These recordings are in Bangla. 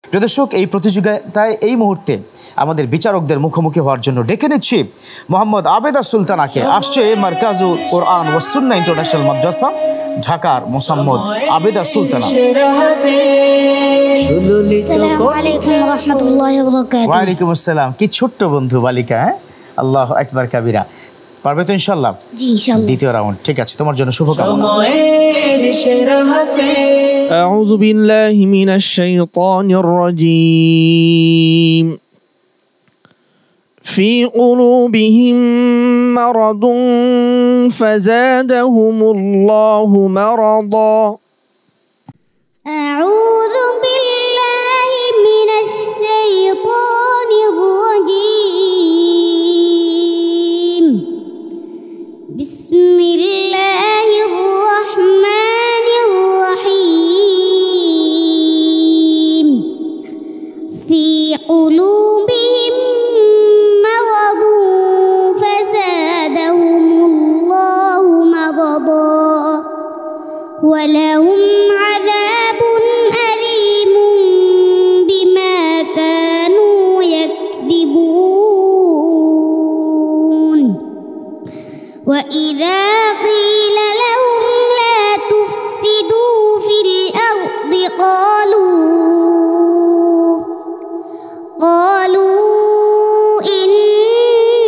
প্রিয় দর্শক, এই প্রতিযোগিতায় এই মুহূর্তে আমাদের বিচারকদের মুখোমুখি হওয়ার জন্য ডেকে নিচ্ছি মোহাম্মদ আবেদা সুলতানাকে। আসছে মারকাজুল কোরআন ওয়া সুন্নাহ ইন্টারন্যাশনাল মাদ্রাসা ঢাকার মোহাম্মদ আবেদা সুলতানা। আসসালামু আলাইকুম ওয়া রাহমাতুল্লাহি ওয়া বারাকাতুহু। ওয়া আলাইকুম আসসালাম। কি ছোট্ট বন্ধু বালিকা, হ্যাঁ? আল্লাহু আকবার কাবীরা। পারবে তো ইনশাআল্লাহ? জি ইনশাআল্লাহ। দ্বিতীয় রাউন্ড, ঠিক আছে, তোমার জন্য শুভকামনা। أعوذ بالله من الشيطان الرجيم في قلوبهم مرض فزادهم الله مرضا أعوذ بالله من الشيطان الرجيم بسم الله الرحمن الرحيم في قلوبهم مرض فزادهم الله مرضا ولهم عذاب أليم بما كانوا يكذبون وإذا قيل لهم لا تفسدوا في الأرض قالوا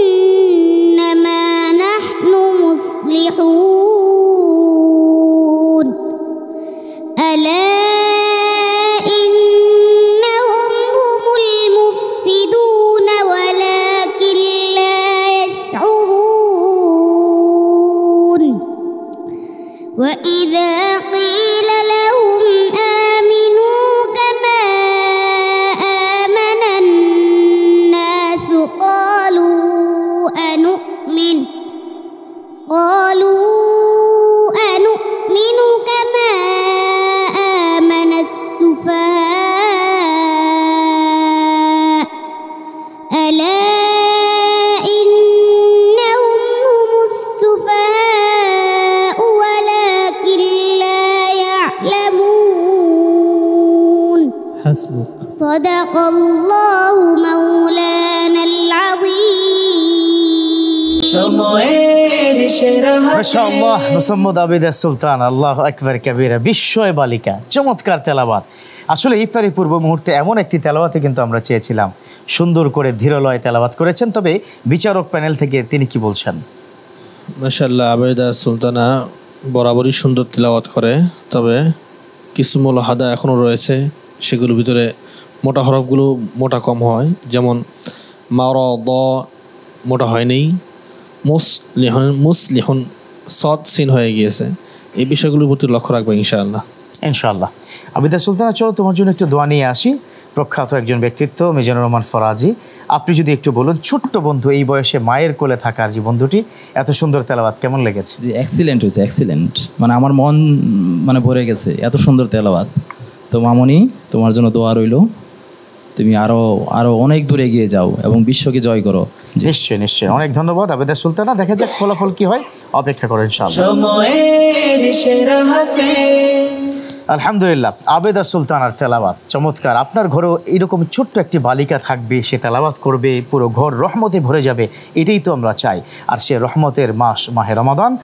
إنما نحن مصلحون ألا إنهم هم المفسدون ولكن لا يشعرون وإذا قيل لهم آمنوا كما آمن الناس قالوا أنؤمن كما آمن السفهاء ألا إنهم هم السفهاء ولكن لا يعلمون حسبك صدق الله مولانا العظيم মাশাআল্লাহ, মোহাম্মদ আবেদা সুলতান, আল্লাহু আকবার কাবীরা। বিস্ময় বালিকা, চমৎকার তেলাওয়াত। আসলে ইফতারি পূর্ব মুহূর্তে এমন একটি তেলাওয়াতে কিন্তু আমরা চেয়েছিলাম। সুন্দর করে ধীরলয়ে তেলাওয়াত করেছেন। তবে বিচারক প্যানেল থেকে তিনি কি বলছেন? মাশাআল্লাহ, আবেদা সুলতানা বরাবরই সুন্দর তিলাওয়াত করে, তবে কিছু মুলাহাদা এখনও রয়েছে। সেগুলোর ভিতরে মোটা হরফগুলো মোটা কম হয়, যেমন মারদ মোটা হয়নি, মুসলিহুন সদ সিন হয়ে গিয়েছে। এই বিষয়গুলোর প্রতি লক্ষ্য রাখবে ইনশাআল্লাহ। ইনশাআল্লাহ। আবেদা সুলতানা, চলো তোমার জন্য একটু দোয়া নিয়ে আসি। প্রখ্যাত একজন ব্যক্তিত্ব মিজানুর রহমান ফরাজি, আপনি যদি একটু বলুন, ছোট্ট বন্ধু, এই বয়সে মায়ের কোলে থাকার যে বন্ধুটি, এত সুন্দর তেলাওয়াত কেমন লেগেছে? জি, এক্সিলেন্ট হয়েছে, এক্সিলেন্ট। মানে আমার মন ভরে গেছে, এত সুন্দর তেলাওয়াত। তো মামনি, তোমার জন্য দোয়া রইল, তুমি আরো অনেক দূরে এগিয়ে যাও এবং বিশ্বকে জয় করো। নিশ্চয়ই নিশ্চয়ই, অনেক ধন্যবাদ আবেদা সুলতানা। দেখা যাক ফলাফল কি হয়, অপেক্ষা করো ইনশাআল্লাহ। আলহামদুলিল্লাহ, আবেদা সুলতানার তেলাওয়াত চমৎকার। আপনার ঘরেও এরকম ছোট্ট একটি বালিকা থাকবে, সে তেলাওয়াত করবে, পুরো ঘর রহমতে ভরে যাবে, এটাই তো আমরা চাই। আর সে রহমতের মাস মাহে রমাদান।